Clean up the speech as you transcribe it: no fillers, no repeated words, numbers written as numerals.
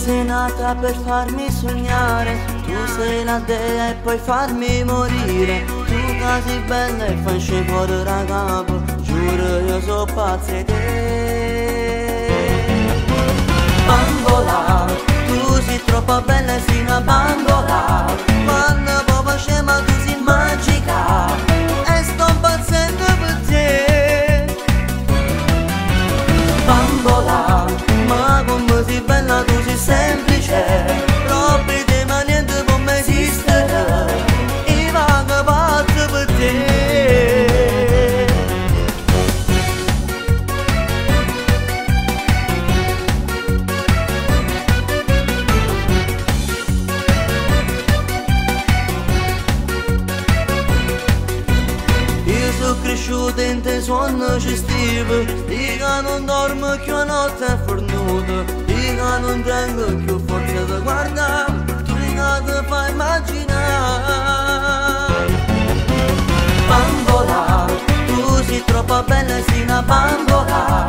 sei nata per farmi sognare, tu sei la dea e puoi farmi morire. Tu casi bella e fai fuori da capo, giuro io so pazza di te. Bambola, tu sei troppo bella e sei una bambola, quando poi scema tu sei magica e sto impazzendo per te. Bambola, ma come sei bella tu sei semplice, proprio te ma niente può mai esistere, e vado pazzo per te. Io sono cresciuto in te suono gestivo, dica non dormo che una notte è fornuta, dica non tengo più forza da guardare, tu dica ti fai immaginare. Bambola, tu sei troppo bella, sei una bambola,